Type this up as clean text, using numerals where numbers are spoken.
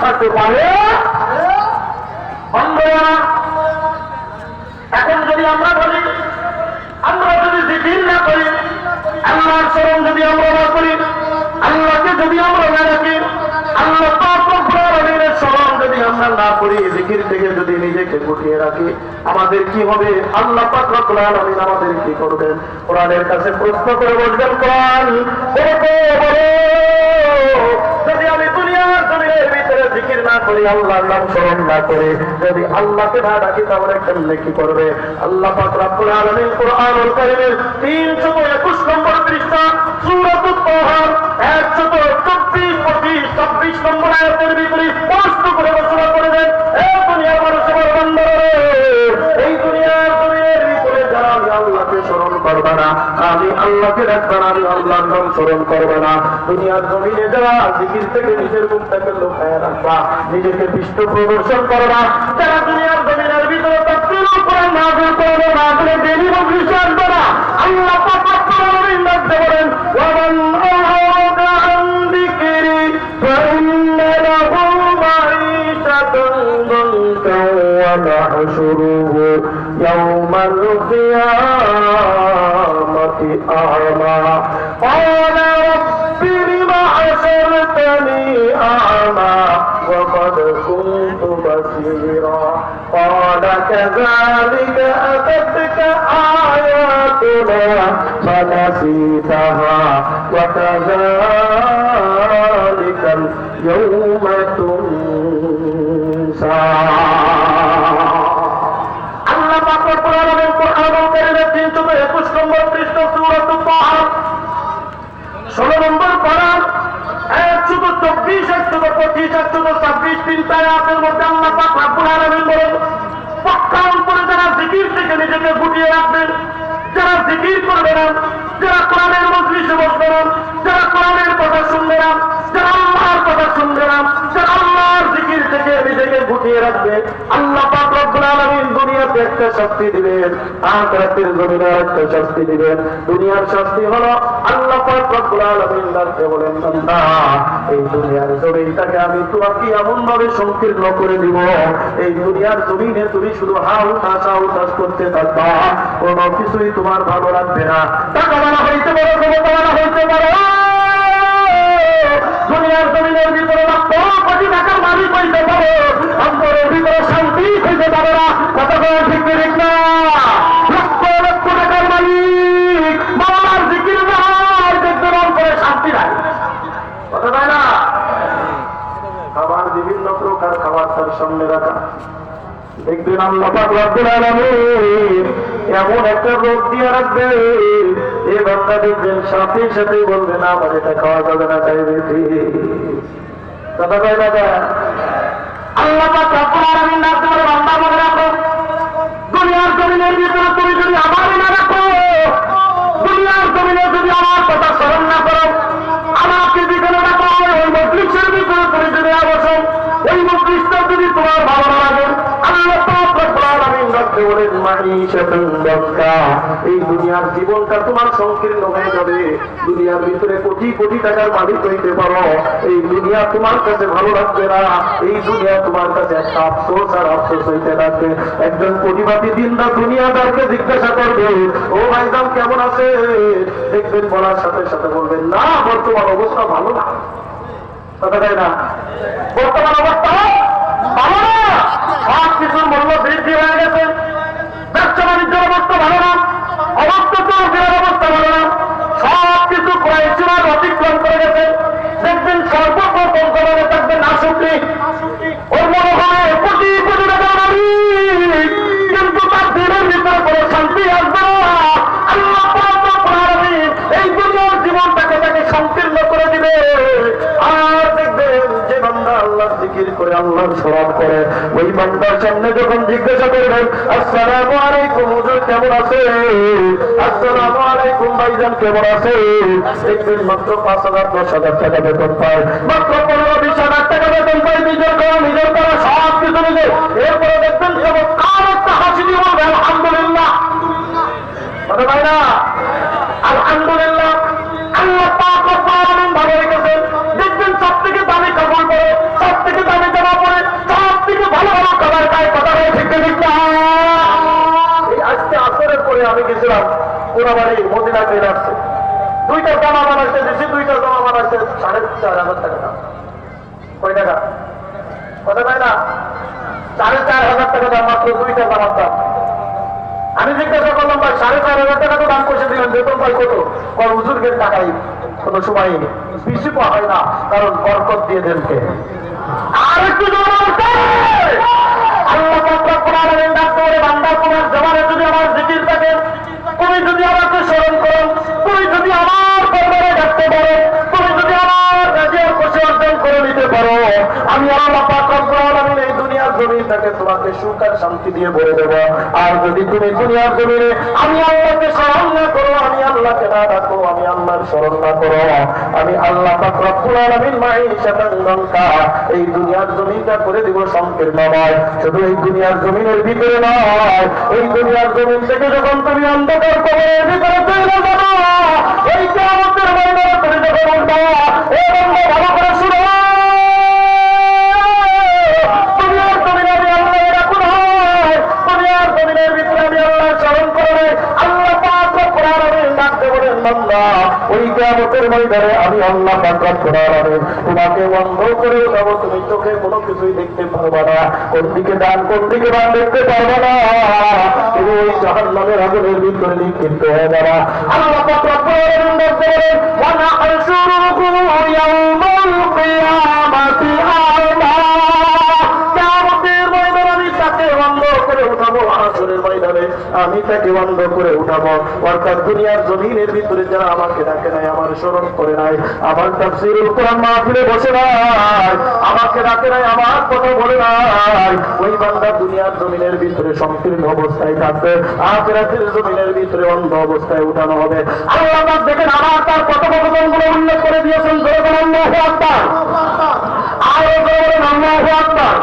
থাকতে পারে? বন্ধুরা, এখন যদি আমরা বলি, আমরা যদি জিকির না করি, আল্লাহর স্মরণ যদি আমরা না করি, আল্লাহকে যদি আমরা না রাখি, আল্লাহ পাক রব্বুল আলামিনের স্মরণ যদি আমরা না করি, জিকির থেকে যদি নিজেকে গুটিয়ে রাখি, আমাদের কি হবে? আল্লাহ পাক রব্বুল আলামিন আমাদের কি করবেন? কোরআনের কাছে প্রশ্ন করে বলবেন, কোরআন বলো, যদি আমি দুনিয়ার জমিনের ভিতরে জিকির না করি, আল্লাহর নাম স্মরণ না করে যদি আল্লাহকে না ডাকি, তাহলে কেমনে কি করবে? আল্লাহ পাক রব্বুল আলামিন কোরআনুল কারীমের 321 নম্বর পৃষ্ঠা সূরাতুত তাহা 124, 25, 26 নম্বর আয়াতের ভিতরে স্পষ্ট করে ঘোষণা করে দেন, এই দুনিয়ার মানুষের বান্দারা, এই দুনিয়ার জমিনের ভিতরে যারা আমি আল্লাহকে স্মরণ করবে না, আমি আল্লাহকে রাখবে না, আমি আল্লাহর নাম স্মরণ করবে না, দুনিয়ার জমিনে যারা জিকির থেকে নিজের মুখটাকে লুকায় রাখবা, নিজেকে পৃষ্ঠ প্রদর্শন করবা, যারা দুনিয়ার জমিনের ভিতরে তাফসীরুল কোরআন নাযিল করবে না, আপনি দেরি মজলিসে আসবে না, আল্লাহ পাক রব্বুল আলামিন বলতে বলেন, ওয়ামান আ'রাদা আন যিকরি ফাইন্না লাহু মাঈশাতান দানকা ওয়া নাহশুরুহু ইয়াওমাল কিয়ামাতি আ'মা ক্বালা রাব্বি লিমা হাশারতানি আ'মা ওয়া قد كنت بصيرا قال كذلك أتتك آياتنا فنسيتها وكذلك اليوم تنسى আল্লাহ পাক রব্বুল আলামিন কোরআনুল কারীমের 321 নম্বর পৃষ্ঠা সূরাতুত তাহা 16 নম্বর পারা 124, 125, 126 তিনটা আয়াতের মধ্যে আল্লাহ পাক রব্বুল আলামিন বলেন, পক্ষান্তরে যারা জিকির থেকে নিজেকে গুটিয়ে রাখবেন, যারা জিকির করবে না, যারা কোরআনের মজলিসে বসবে না, যারা কোরআনের কথা শুনবে না, যারা আল্লাহর কথা শুনবে না, যারা আল্লাহর জিকির থেকে নিজেকে গুটিয়ে রাখবে, আল্লাহ পাক রব্বুল আলামিন দুনিয়াতে একটা শাস্তি দিবেন, আখিরাতের জমিনে একটা শাস্তি দিবেন। দুনিয়ার শাস্তি হলো আল্লাহ পাক রব্বুল আলামিন তাকে বলেন, বান্দা, এই দুনিয়ার জমিনটাকে আমি তোমাকে এমন ভাবে সংকীর্ণ করে দিব, এই দুনিয়ার জমিনে তুমি শুধু হাউ তাস করতে থাকবা, কোনো কিছুই তোমার ভালো লাগবে না। টাকা বানা হইতে পারো, ক্ষমতা বানা হইতে পারো, দুনিয়ার জমিনের ভিতরে কোটি টাকার মালিক হইতে পারো, অন্তরের ভিতরে শান্তি হইতে পারে না। কথা বলা ঠিক ঠিক না? লক্ষ লক্ষ টাকার মালিক মাওলার জিকির নাই, দেখবেন অন্তরে শান্তি নাই। কথা তাই না? খাবার বিভিন্ন প্রকার খাবার তার সামনে রাখা, দেখবেন আল্লাহ পাক রব্বুল আলামিন এমন একটা রোগ দিয়ে রাখবে, এই বান্দা দেখবেন সাথে সাথে বলবে না, আমার এটা খাওয়া যাবে না, চাইবে। কথা কয় দাদা? আল্লাহ পাক রব্বুল আলামিন ডাকতে বলে, বান্দা মনে রাখো, দুনিয়ার জমিনের ভিতরে তুমি যদি আমার না রাখো, দুনিয়ার জমিনে যদি আমার কথা স্মরণ না করো, আমাকে যেখানে রাখো, ওই মজলিসের ভিতরে তুমি যদি বসো, ওই মজলিসটা যদি তোমার ভালো না লাগে, আল্লাহ পাক রব্বুল আলামিন ডাকতে বলেন, মাঈশাতান দানকা, এই দুনিয়ার জীবনটা তোমার সংকীর্ণ হয়ে যাবে। দুনিয়ার ভিতরে কোটি কোটি টাকার মালিক হইতে পারো, এই দুনিয়া তোমার কাছে ভালো লাগবে না, এই দুনিয়া তোমার কাছে একটা আফসোস আর আফসোস হইতে থাকবে। একজন প্রতিবাদী দিনদার দুনিয়াদারকে জিজ্ঞাসা করবে, ও ভাইজান কেমন আছে? দেখবেন বলার সাথে সাথে বলবেন, না, বর্তমান অবস্থা ভালো না। কথা তাই না? বর্তমান অবস্থা ভালো না, সব কিছুর মূল্য বৃদ্ধি হয়ে গেছে, ব্যবসা বাণিজ্যের অবস্থা ভালো না, অবস্থা চলাফেরার অবস্থা ভালো না, সব কিছু প্রায় সীমার অতিক্রম করে গেছে। দেখবেন সর্বপ্রথম জমানে থাকবে নাশুকরি, ওর মনে হয় কোটি কোটি টাকার মালিক, কিন্তু তার দিনের ভিতরে কোনো শান্তি আসবে না। আল্লাহ পাক রব্বুল আলামিন এই দুনিয়ার জীবনটাকে তাকে সংকীর্ণ করে দিবে। আর দেখবেন যে বান্দা আল্লাহর জিকির করে, আল্লাহর স্মরণ করে, ওই বান্দার সামনে যখন জিজ্ঞাসা করবেন, আসসালামু আলাইকুম হুজুর কেমন আছেন, আসসালামু আলাইকুম ভাইজান কেমন আছেন, দেখবেন মাত্র 5,000 10,000 টাকা বেতন পায়, মাত্র 15-20,000 টাকা বেতন পায়, নিজের করা সব কিছু নিজে। এরপরে দেখবেন আর একটা হাসি দিয়ে বলবে, আলহামদুলিল্লাহ। কথা তাই না? আলহামদুলিল্লাহ, আল্লাহ পাক রব্বুল আলামিন ভালো রেখেছেন। দেখবেন সব থেকে দামি কাপড় পরে, সব থেকে দামি আমি গেছিলাম কোনাবাড়ি মদিনা পেয়ে আসছে, দুইটা জামা বানাইছে, দিছি দুইটা জামা বানাইছে 4,500 টাকা দাম। কয় টাকা? কথা নাই না, 4,500 টাকা দাম, মাত্র দুইটা জামার দাম। আমি জিজ্ঞাসা করলাম, ভাই 4,500 টাকা তো দাম পয়সা দিলেন, বেতন ভাই কত? হুজুরদের টাকাই কোনো সময় বেশি পাওয়া হয় না, কারণ বরকত দিয়ে দেন কে? আর একটু জোরে বলতে আল্লাহ পাক রব্বুল আলামিন ডাকতে বলে, বান্দা তোমার জবানে যদি আমার জিকির থাকে, তুমি যদি আমাকে স্মরণ করো, তুমি যদি আমার দরবারে ডাকতে পারো, তুমি যদি আমার রাজিয়ার খুশি অর্জন করে নিতে পারো, আমি আল্লাহ পাক রব্বুল আলামিন এই দুনিয়ার জমিনটাকে তোমাকে সুখ আর শান্তি দিয়ে ভরে দেব। আর যদি তুমি দুনিয়ার জমিনে আমি আল্লাহকে স্মরণ না করো, আমি আল্লাহকে না ডাকো, আমি আল্লাহর স্মরণ না করো, আমি আল্লাহ পাক রব্বুল আলামিন মাঈশাতান দানকা, এই দুনিয়ার জমিনটা করে দিব সংকীর্ণময়। শুধু এই দুনিয়ার জমিনের ভিতরে নয়, এই দুনিয়ার জমিন থেকে যখন তুমি অন্ধকার কবরের ভিতরে চলে যাবে, এই কিয়ামতের ময়দানে তুমি যখন উঠবা, এই বান্দা ভালো করে শুনো, দুনিয়ার জমিনে আমি আল্লাহর রাখুন হয়, দুনিয়ার জমিনের ভিতরে আমি আল্লাহর স্মরণ করে আল্লাহ পাক রব্বুল আলামিন ডাকতে বলেন, বান্দা ওই কিয়ামতের ময়দানে আমি আল্লাহ পাক রব্বুল আলামিন তোমাকে বন্ধ করে উঠাবো, তুমি চোখে কোনো কিছুই দেখতে পারবা না, কোন দিকে ডান কোন দিকে বাম দেখতে পারবা না, তুমি ওই জাহান্নামের আগুনের ভিতরে নিক্ষিপ্ত হয়ে যাবা। আল্লাহ পাক রব্বুল আলামিন ডাকতে বলেন, ওয়া নাহশুরুহু ইয়াওমাল কিয়ামাতি আ'মা, কিয়ামতের ময়দানে আমি তাকে বন্ধ করে উঠাবো, হাসরের ময়দানে আমি তাকে বন্ধ করে উঠাবো। অর্থাৎ দুনিয়ার জমিনের ভিতরে যারা আমাকে ডাকে নাই, আমার স্মরণ করে নাই, আমার তাফসীরুল কোরআন মাহফিলে বসে নাই, আমাকে ডাকে নাই, আমার কথা বলে নাই, ওই বান্দা দুনিয়ার জমিনের ভিতরে সংকীর্ণ অবস্থায় থাকবে, আখিরাতের জমিনের ভিতরে অন্ধ অবস্থায় উঠানো হবে। আল্লাহ পাক দেখেন আমার তার কথোপকথনগুলো উল্লেখ করে দিয়েছেন, জোরে বলেন আল্লাহু আকবার, আরো জোরে বলেন আল্লাহু আকবার।